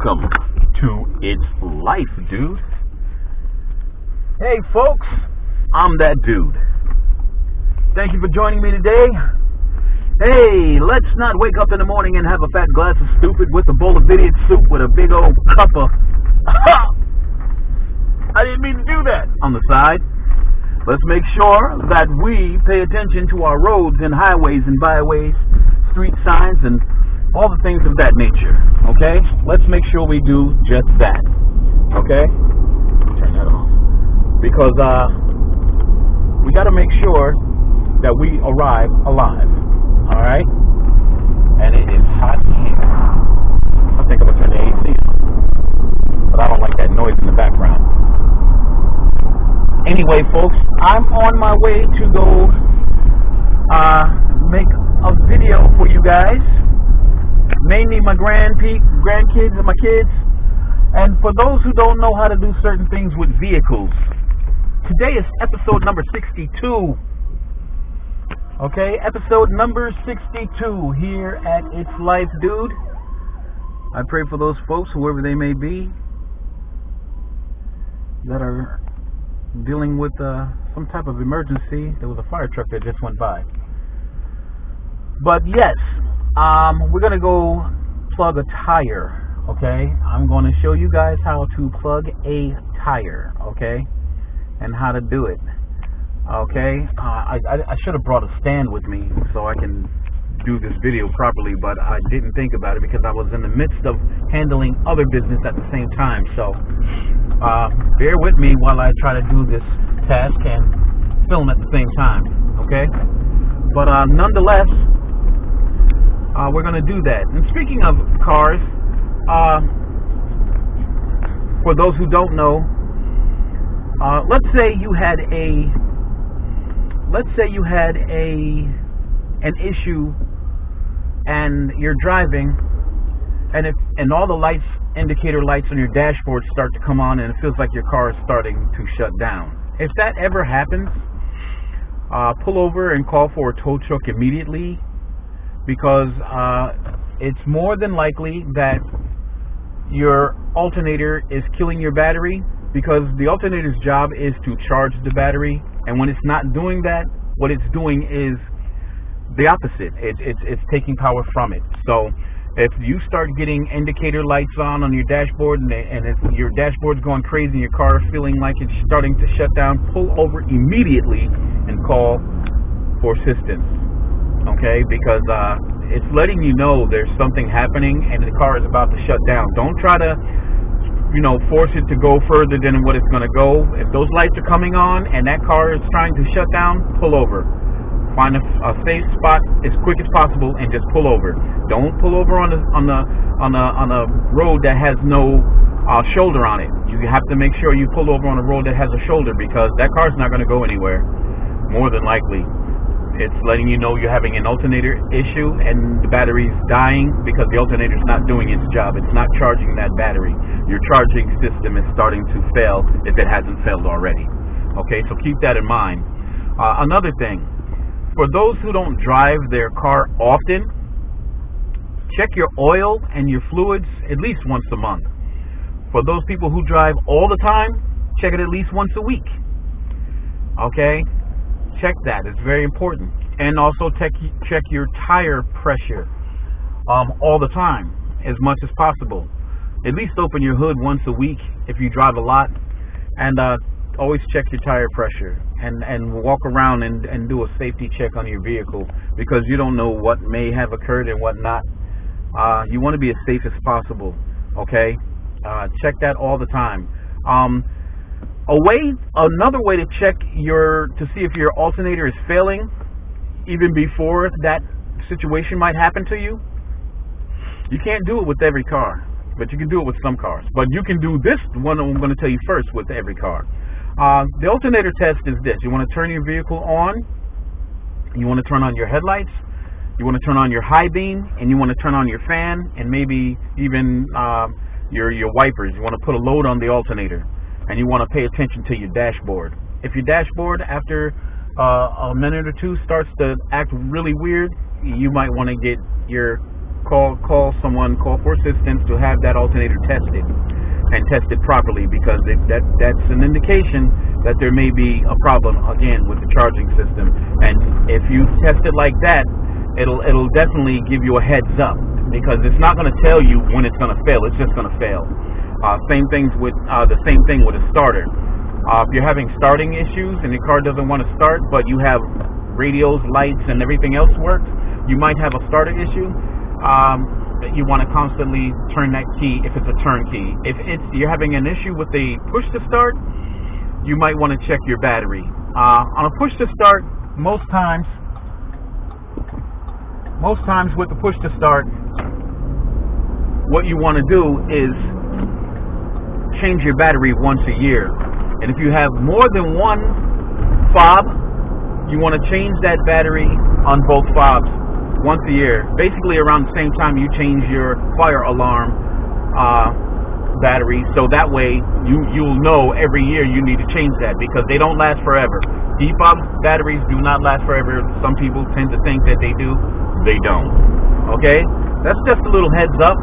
Welcome to It's Life, Dude. Hey, folks, I'm that dude. Thank you for joining me today. Hey, let's not wake up in the morning and have a fat glass of stupid with a bowl of idiot soup with a big old cup of... I didn't mean to do that on the side. Let's make sure that we pay attention to our roads and highways and byways, street signs, and all the things of that nature, okay? Let's make sure we do just that, okay? Turn that off. Because we got to make sure that we arrive alive, all right? And it is hot here. I think I'm going to turn the AC on, but I don't like that noise in the background. Anyway, folks, I'm on my way to go make a video for you guys. Mainly my grandkids and my kids. And for those who don't know how to do certain things with vehicles, today is episode number 62. Okay, episode number 62 here at It's Life, Dude. I pray for those folks, whoever they may be, that are dealing with some type of emergency. There was a fire truck that just went by. But yes, we're going to go plug a tire, okay? I'm going to show you guys how to plug a tire, okay? And how to do it, okay? I should have brought a stand with me so I can do this video properly, but I didn't think about it because I was in the midst of handling other business at the same time. So bear with me while I try to do this task and film at the same time, okay? But nonetheless, we're going to do that. And speaking of cars, for those who don't know, let's say you had an issue and you're driving, and all the indicator lights on your dashboard start to come on, and it feels like your car is starting to shut down. If that ever happens, pull over and call for a tow truck immediately, because it's more than likely that your alternator is killing your battery, because the alternator's job is to charge the battery, and when it's not doing that, what it's doing is the opposite. It's taking power from it. So if you start getting indicator lights on your dashboard, and if your dashboard's going crazy and your car is feeling like it's starting to shut down, pull over immediately and call for assistance. Okay, because it's letting you know there's something happening and the car is about to shut down. Don't try to, force it to go further than what it's going to go. If those lights are coming on and that car is trying to shut down, pull over. Find a safe spot as quick as possible and just pull over. Don't pull over on a road that has no shoulder on it. You have to make sure you pull over on a road that has a shoulder, because that car's not going to go anywhere, more than likely. It's letting you know you're having an alternator issue and the battery's dying because the alternator's not doing its job. It's not charging that battery. Your charging system is starting to fail if it hasn't failed already. Okay, so keep that in mind. Another thing, for those who don't drive their car often, check your oil and your fluids at least once a month. For those people who drive all the time, check it at least once a week. Okay? Check that. It's very important. And also check your tire pressure all the time, as much as possible. At least open your hood once a week if you drive a lot, and always check your tire pressure, and walk around and do a safety check on your vehicle, because you don't know what may have occurred and what not. You want to be as safe as possible, okay? Check that all the time. Another way to check to see if your alternator is failing, even before that situation might happen to you. You can't do it with every car, but you can do it with some cars. But you can do this one I'm going to tell you first with every car. The alternator test is this. You want to turn your vehicle on. You want to turn on your headlights. You want to turn on your high beam, and you want to turn on your fan, and maybe even your wipers. You want to put a load on the alternator. And you want to pay attention to your dashboard. If your dashboard, after a minute or two, starts to act really weird, you might want to get your call someone, call for assistance to have that alternator tested and tested properly, because that's an indication that there may be a problem again with the charging system. And if you test it like that, it'll definitely give you a heads up, because it's not going to tell you when it's going to fail. It's just going to fail. Same thing with a starter. If you're having starting issues and your car doesn't want to start, but you have radios, lights, and everything else works, you might have a starter issue. You want to constantly turn that key if it's a turn key. If you're having an issue with the push to start, you might want to check your battery. On a push to start, most times with the push to start, what you want to do is change your battery once a year. And if you have more than one fob, you want to change that battery on both fobs once a year. Basically around the same time you change your fire alarm battery, so that way you'll know every year you need to change that, because they don't last forever. Defob batteries do not last forever. Some people tend to think that they do. They don't. Okay? That's just a little heads up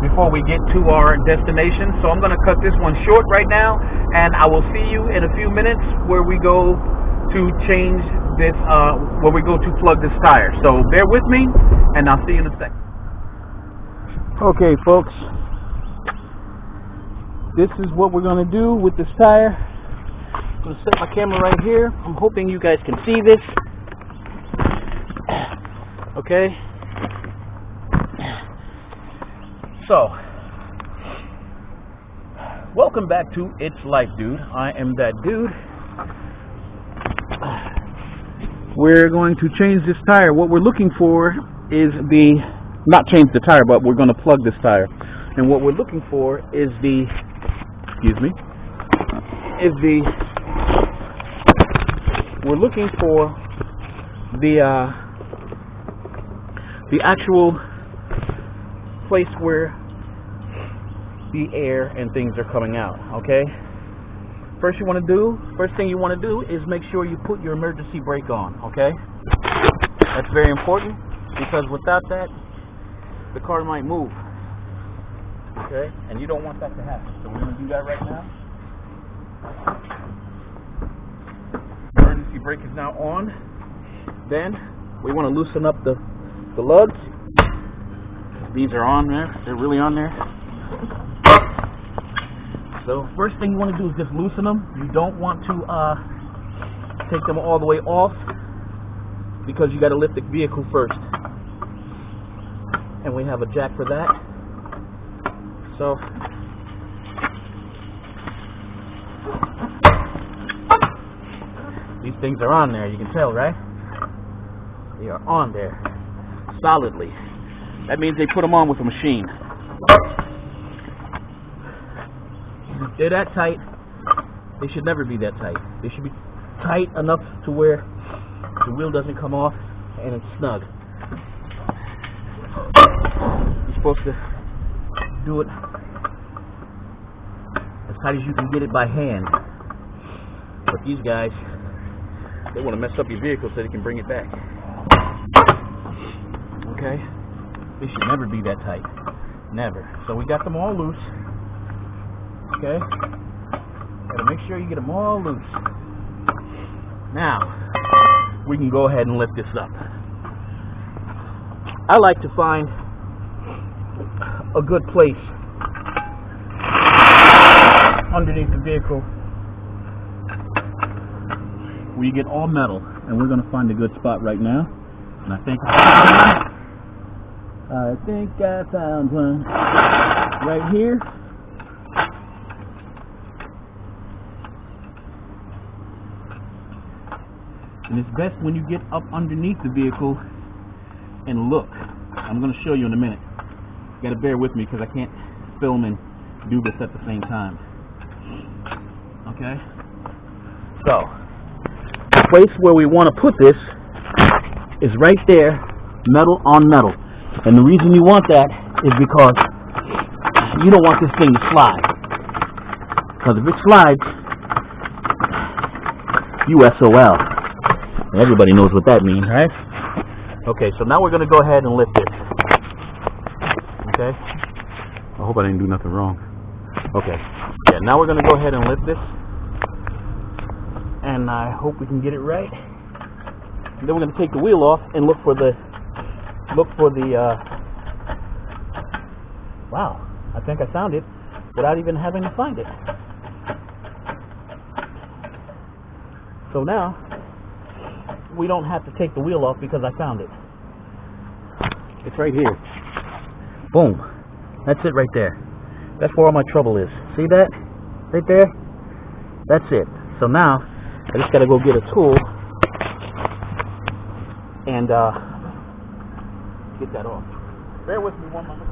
before we get to our destination. So I'm going to cut this one short right now, and I will see you in a few minutes where we go to change this, where we go to plug this tire. So bear with me, and I'll see you in a second. Okay, folks, this is what we're going to do with this tire. I'm going to set my camera right here. I'm hoping you guys can see this. Okay. So, welcome back to It's Life, Dude. I am that dude. We're going to change this tire. What we're looking for is not change the tire, but we're going to plug this tire. And what we're looking for is we're looking for the actual place where the air and things are coming out. Okay? First thing you want to do is make sure you put your emergency brake on. Okay? That's very important, because without that, the car might move. Okay? And you don't want that to happen. So we're going to do that right now. Emergency brake is now on. Then we want to loosen up the lugs. These are on there. They're really on there. So first thing you want to do is just loosen them. You don't want to take them all the way off, because you got to lift the vehicle first. And we have a jack for that. So these things are on there. You can tell, right? They are on there solidly. That means they put them on with a machine. If they're that tight, they should never be that tight. They should be tight enough to where the wheel doesn't come off and it's snug. You're supposed to do it as tight as you can get it by hand. But these guys, they want to mess up your vehicle so they can bring it back. Okay? They should never be that tight. Never. So we got them all loose. Okay? Gotta make sure you get them all loose. Now, we can go ahead and lift this up. I like to find a good place underneath the vehicle where you get all metal. And we're going to find a good spot right now. And I think I found one right here. And it's best when you get up underneath the vehicle and look. I'm going to show you in a minute. You got to bear with me because I can't film and do this at the same time. Okay? So, the place where we want to put this is right there, metal on metal. And the reason you want that is because you don't want this thing to slide. Because if it slides, you SOL. Everybody knows what that means, right? Okay, so now we're going to go ahead and lift it. Okay. I hope I didn't do nothing wrong. Okay. Yeah, now we're going to go ahead and lift this. And I hope we can get it right. And then we're going to take the wheel off and look for the wow, I think I found it without even having to find it. So now we don't have to take the wheel off because I found it. It's right here. Boom. That's it right there. That's where all my trouble is. See that? Right there? That's it. So now I just got to go get a tool and get that off. Bear with me one moment.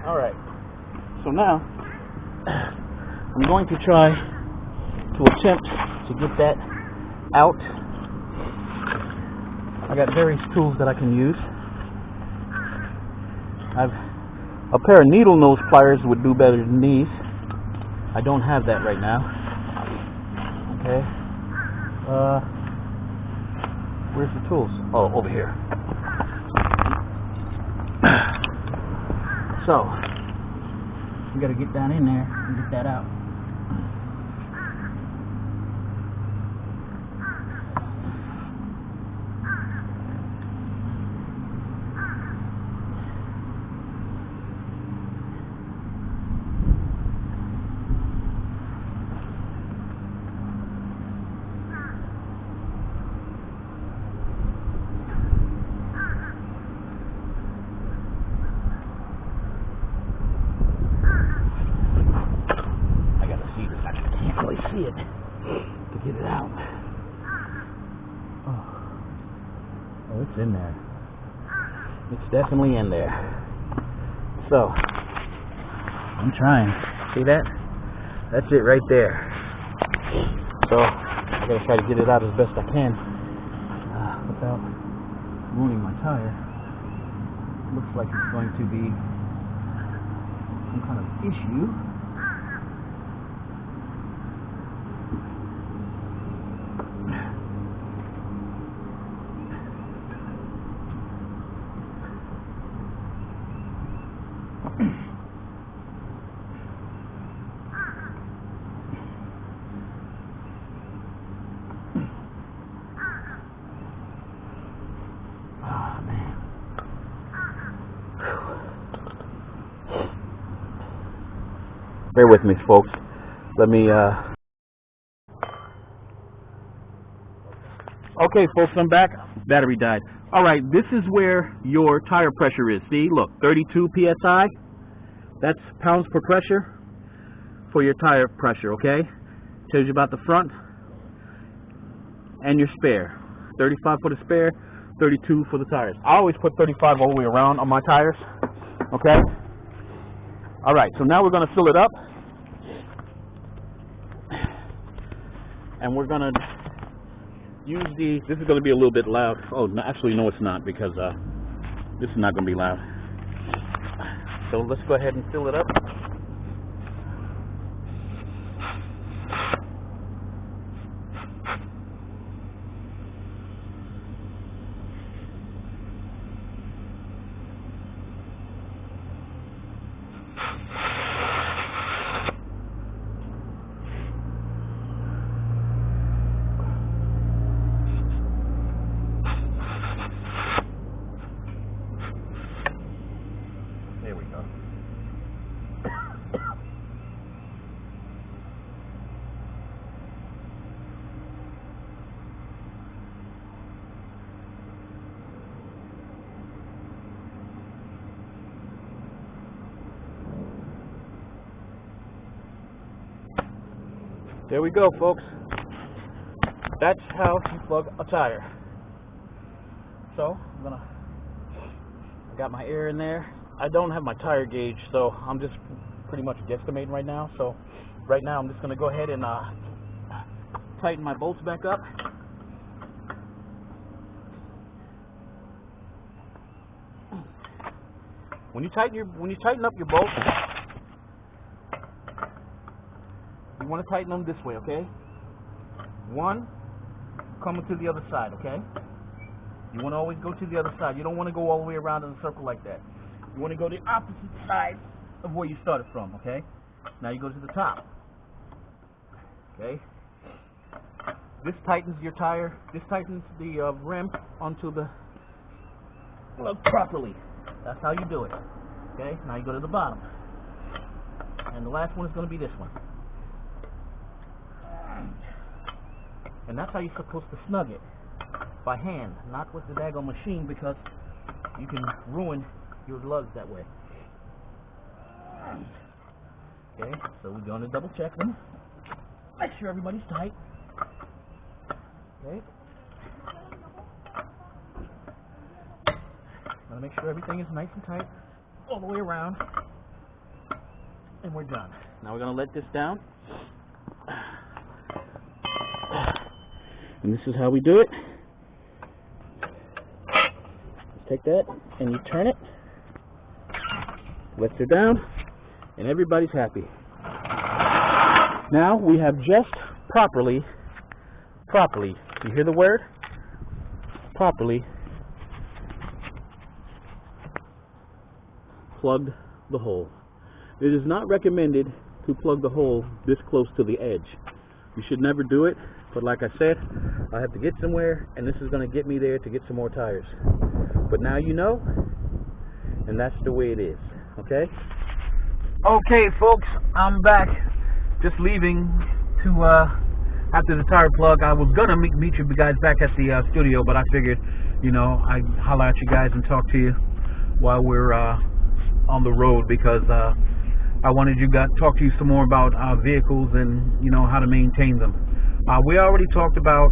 Alright, so now I'm going to try to attempt to get that out. I got various tools that I can use. A pair of needle nose pliers would do better than these. I don't have that right now. Okay. Where's the tools? Oh, over here. So, we gotta get down in there and get that out. See it to get it out. Oh, it's in there. It's definitely in there. So I'm trying. See that? That's it right there. So I gotta try to get it out as best I can without ruining my tire. Looks like it's going to be some kind of issue. Bear with me, folks. Let me, Okay, folks, I'm back. Battery died. Alright, this is where your tire pressure is. See, look, 32 PSI. That's pounds per pressure for your tire pressure, okay? Tells you about the front and your spare. 35 for the spare, 32 for the tires. I always put 35 all the way around on my tires, okay? Alright, so now we're going to fill it up. And we're going to use this is going to be a little bit loud. Oh, no, actually, no, it's not, because this is not going to be loud. So let's go ahead and fill it up. There we go. There we go, folks. That's how you plug a tire. So I got my air in there. I don't have my tire gauge, so I'm just pretty much guesstimating right now. So right now I'm just going to go ahead and tighten my bolts back up. When you tighten up your bolts, you want to tighten them this way, okay? One coming to the other side, okay? You want to always go to the other side. You don't want to go all the way around in a circle like that. You want to go the opposite side of where you started from, okay? Now you go to the top, okay? This tightens your tire. This tightens the rim onto the plug properly. That's how you do it, okay? Now you go to the bottom. And the last one is going to be this one. And that's how you're supposed to snug it. By hand, not with the daggone machine, because you can ruin your lugs that way. Okay, so we're going to double check them. Make sure everybody's tight. Okay. Gotta make sure everything is nice and tight all the way around. And we're done. Now we're going to let this down. And this is how we do it. Take that and you turn it, lets her down, and everybody's happy. Now we have just properly, you hear the word? Properly plugged the hole. It is not recommended to plug the hole this close to the edge. You should never do it, but like I said, I have to get somewhere, and this is going to get me there to get some more tires. But now you know, and that's the way it is, okay? Okay, folks, I'm back. Just leaving to, after the tire plug. I was going to meet you guys back at the studio, but I figured, you know, I'd holler at you guys and talk to you while we're on the road, because I wanted to talk to you some more about vehicles and, you know, how to maintain them. We already talked about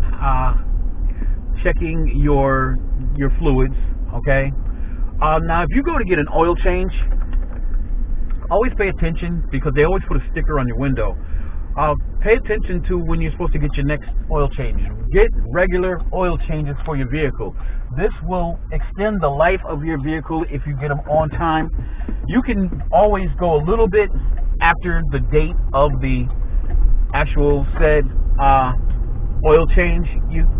checking your fluids, okay? Now, if you go to get an oil change, always pay attention, because they always put a sticker on your window. Pay attention to when you're supposed to get your next oil change. Get regular oil changes for your vehicle. This will extend the life of your vehicle if you get them on time. You can always go a little bit after the date of the actual said oil change.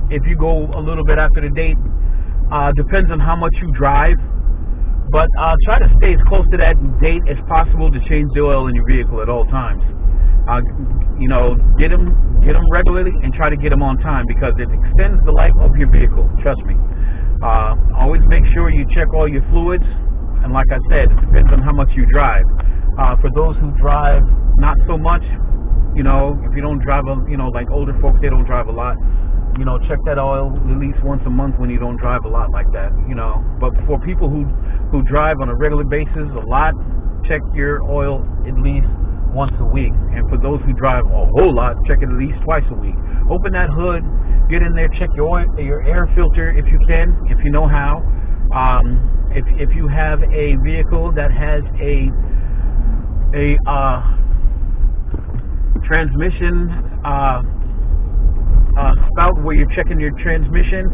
If you go a little bit after the date, depends on how much you drive, but try to stay as close to that date as possible to change the oil in your vehicle at all times. You know, get them regularly and try to get them on time, because it extends the life of your vehicle. Trust me. Always make sure you check all your fluids, and like I said, it depends on how much you drive. For those who drive not so much, you know, if you don't drive, you know, like older folks, they don't drive a lot. You know, check that oil at least once a month when you don't drive a lot like that. You know, but for people who drive on a regular basis a lot, check your oil at least once a week. And for those who drive a whole lot, check it at least twice a week. Open that hood, get in there, check your air filter if you can, if you know how. If you have a vehicle that has a transmission spout where you're checking your transmission,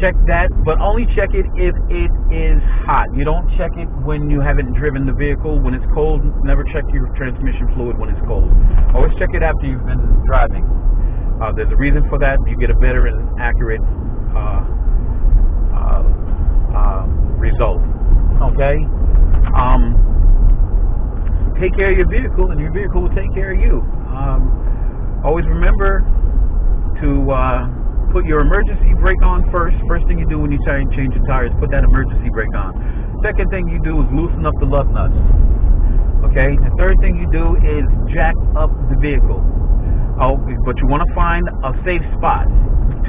check that, but only check it if it is hot. You don't check it when you haven't driven the vehicle. When it's cold, never check your transmission fluid when it's cold. Always check it after you've been driving. There's a reason for that. You get a better and accurate result. Okay? Take care of your vehicle, and your vehicle will take care of you. Always remember to put your emergency brake on first. First thing you do when you change your tires, put that emergency brake on. Second thing you do is loosen up the lug nuts. Okay? The third thing you do is jack up the vehicle. Oh, but you want to find a safe spot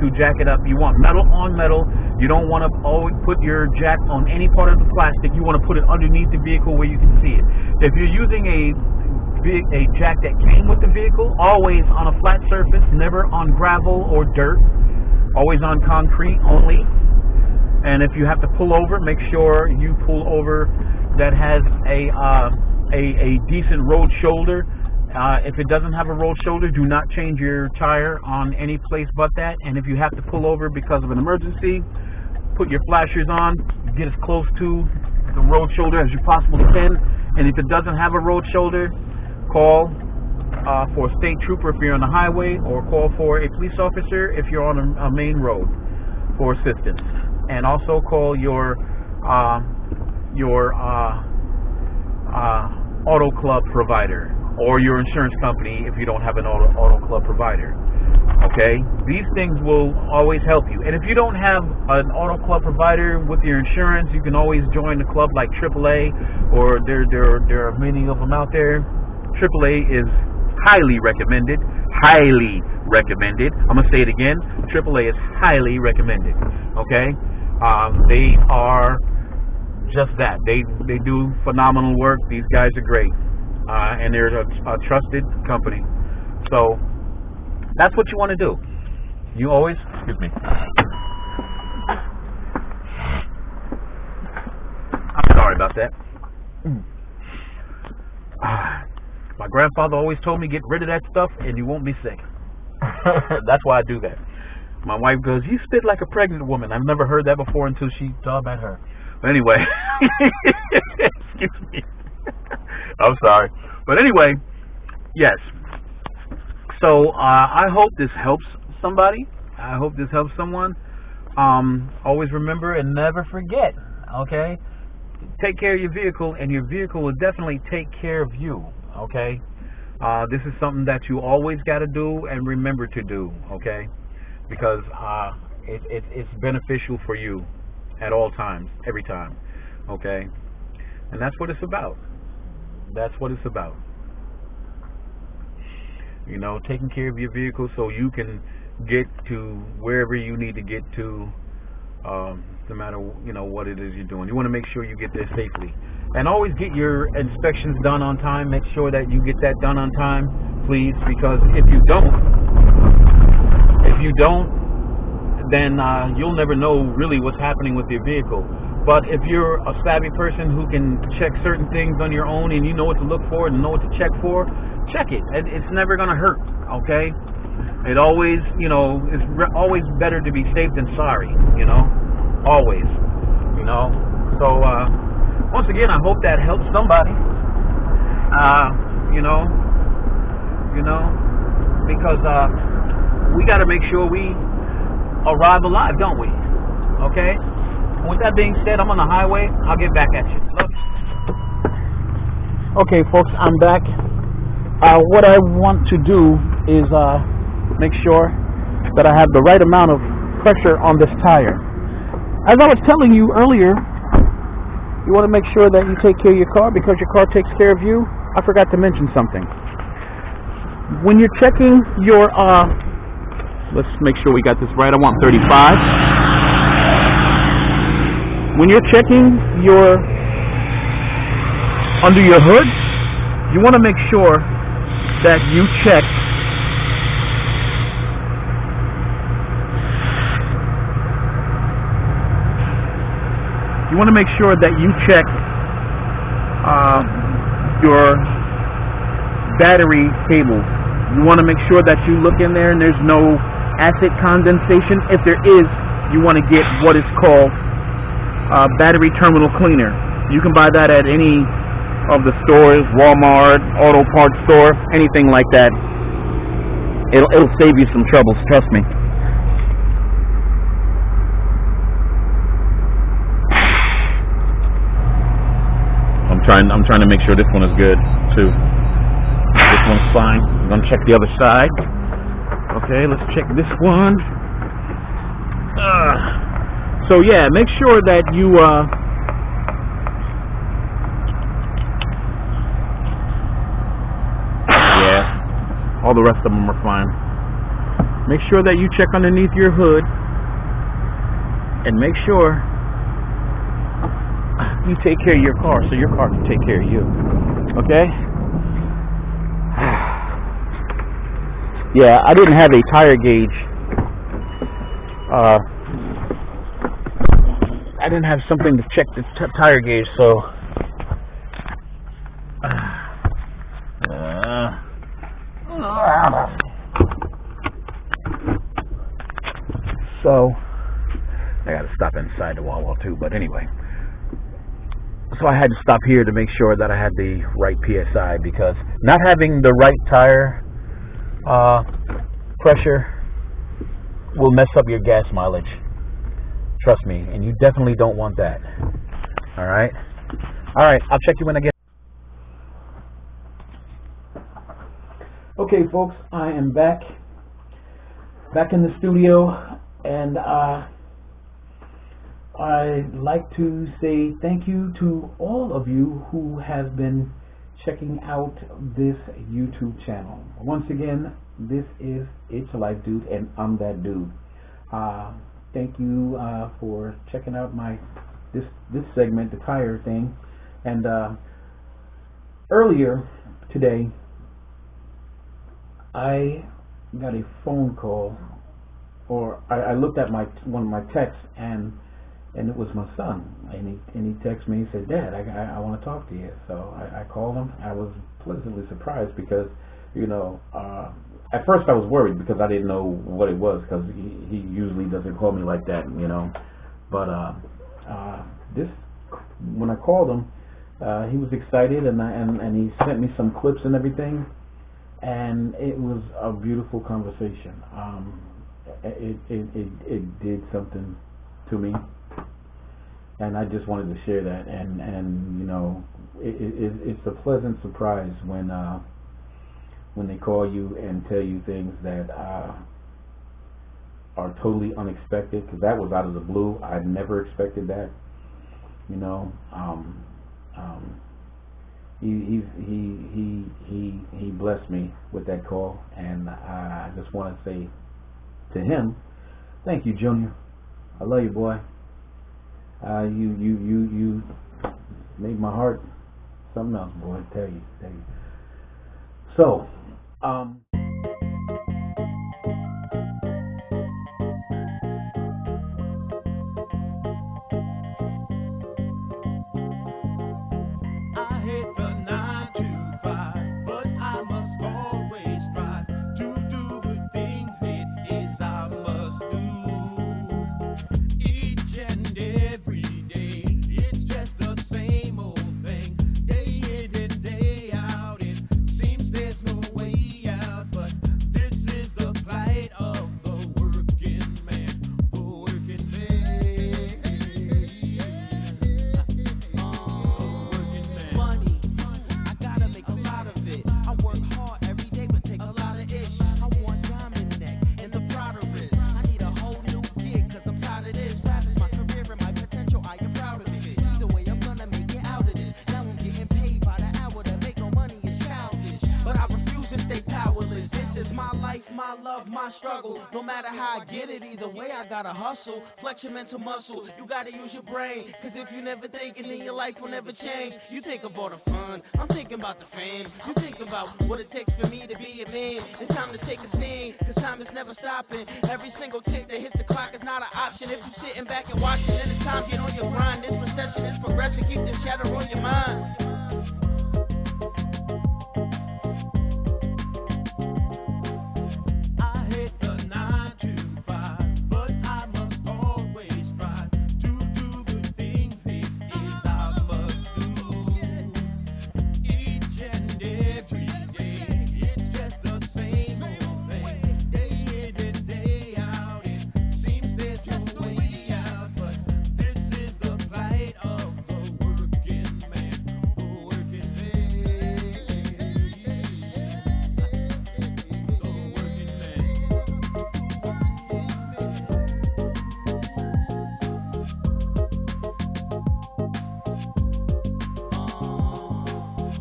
to jack it up. You want metal on metal. You don't want to always put your jack on any part of the plastic. You want to put it underneath the vehicle where you can see it. If you're using a jack that came with the vehicle, always on a flat surface, never on gravel or dirt, always on concrete only. And if you have to pull over, make sure you pull over that has a decent road shoulder, If it doesn't have a rolled shoulder, do not change your tire on any place but that. And if you have to pull over because of an emergency, put your flashers on, get as close to the rolled shoulder as you possibly can. And if it doesn't have a rolled shoulder, call for a state trooper if you're on the highway, or call for a police officer if you're on a main road for assistance. And also call your auto club provider or your insurance company if you don't have an auto club provider. Okay, these things will always help you. And if you don't have an auto club provider with your insurance, you can always join a club like AAA, or there are many of them out there. AAA is highly recommended. Highly recommended. I'm gonna say it again. AAA is highly recommended. Okay, they are just that. They do phenomenal work. These guys are great, and they're a trusted company. So that's what you want to do. You always, excuse me. I'm sorry about that. My grandfather always told me, get rid of that stuff and you won't be sick. That's why I do that. My wife goes, you spit like a pregnant woman. I've never heard that before until she thought about her. But anyway, excuse me. I'm sorry. But anyway, yes. So I hope this helps somebody. I hope this helps someone. Always remember and never forget, okay? Take care of your vehicle, and your vehicle will definitely take care of you, okay? This is something that you always got to do and remember to do, okay? Because it's beneficial for you at all times, every time, okay? And that's what it's about. That's what it's about. You know, taking care of your vehicle so you can get to wherever you need to get to, no matter, you know, what it is you're doing. You want to make sure you get there safely. And always get your inspections done on time. Make sure that you get that done on time, please, because if you don't, then you'll never know really what's happening with your vehicle. But if you're a savvy person who can check certain things on your own and you know what to look for and know what to check for, check it. It's never going to hurt, okay? It always, you know, it's always better to be safe than sorry, you know? Always, you know? So, once again, I hope that helps somebody, you know, because we got to make sure we arrive alive, don't we? Okay? With that being said, I'm on the highway. I'll get back at you. Okay, folks, I'm back. What I want to do is make sure that I have the right amount of pressure on this tire. As I was telling you earlier, you want to make sure that you take care of your car because your car takes care of you. I forgot to mention something. When you're checking your, let's make sure we got this right. I want 35. When you're checking your under your hood, you want to make sure that you check your battery cables. You want to make sure that you look in there and there's no acid condensation. If there is, you want to get what is called battery terminal cleaner. You can buy that at any of the stores, Walmart, auto parts store, anything like that. It'll save you some troubles, trust me. I'm trying to make sure this one is good too. This one's fine. I'm gonna check the other side. Okay, let's check this one. So yeah, make sure that you yeah, all the rest of them are fine. Make sure that you check underneath your hood and make sure you take care of your car so your car can take care of you. Okay? Yeah, I didn't have a tire gauge. I didn't have something to check the tire gauge, so too. But anyway, so I had to stop here to make sure that I had the right PSI, because not having the right tire pressure will mess up your gas mileage. Trust me, and you definitely don't want that. All right, I'll check you when I get. Okay, folks, I am back in the studio, and I'd like to say thank you to all of you who have been checking out this YouTube channel. Once again, this is It's Life Dude, and I'm that dude. Thank you for checking out this segment, the tire thing. And earlier today, I got a phone call, or I looked at one of my texts, and it was my son, and he texted me and said, "Dad, I want to talk to you." So I called him. I was pleasantly surprised because, at first I was worried because I didn't know what it was, because he usually doesn't call me like that, But when I called him, he was excited, and he sent me some clips and everything, and it was a beautiful conversation. It did something to me, and I just wanted to share that. And it's a pleasant surprise when they call you and tell you things that are totally unexpected, because that was out of the blue. I never expected that. He blessed me with that call, and I just want to say to him, thank you, Junior. I love you, boy. You made my heart something else, boy. I tell you. So, I hate the 9 to 5, but I must always strive to do the things it is I must do. Each and every day, it's just the same old thing. Day in and day out, it seems there's no way out. But this is the plight of the working man, the working man. Money, I gotta make a lot of it. I work hard every day, but take a lot of ish. I want diamond neck and the Prada wrist. I need a whole new gig, cause I'm tired of this. Rap is my career and my potential, I am proud of it. Either way, I'm gonna make it out of this. Now I'm getting paid by the hour, to make no money is childish. But I refuse to stay powerless. This is my life, my love, my struggle. No matter how I get it, either way, I gotta hustle. Flex your mental muscle, you gotta use your brain. Cause if you never think, and then your life will never change. You think of all the fun, I'm thinking about the fame. You think about what it takes for me to be a man. It's time to take a stand, cause time is never stopping. Every single tick that hits the clock is not an option. If you're sitting back and watching, then it's time to get on your grind. This recession is progression, keep the chatter on your mind. I hate the 9 to 5, but I must always strive to do the things it is I must do. Each and every day, it's just the same old thing. Day in and day out, it seems there's no way out. But this is the plight of the working man, the working man.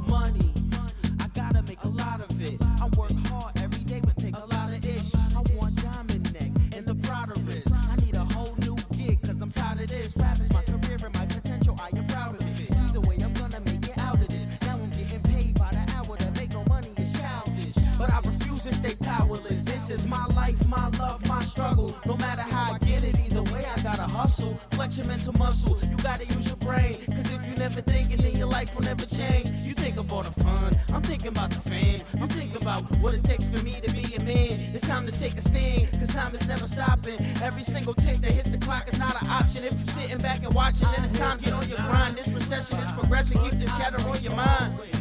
Money, I gotta make a lot of it. I work hard every day, but take a lot of ish. I want diamond neck and the Prada wrist. I need a whole new gig, cause I'm tired of this. Rap is my career and my potential, I am proud of it. Either way, I'm gonna make it out of this. Now I'm getting paid by the hour, to make no money is childish. But I refuse to stay powerless. This is my life, my love, my struggle. No matter how I get it, either way, I gotta hustle. Flex your mental muscle, you gotta use your brain. Cause if you never think, and then your life will never change. You think of all the fun, I'm thinking thinking about the fame. I'm thinking about what it takes for me to be a man. It's time to take a stand, cause time is never stopping. Every single tick that hits the clock is not an option. If you're sitting back and watching, then it's time to get on your grind. This recession is progression, keep the chatter on your mind.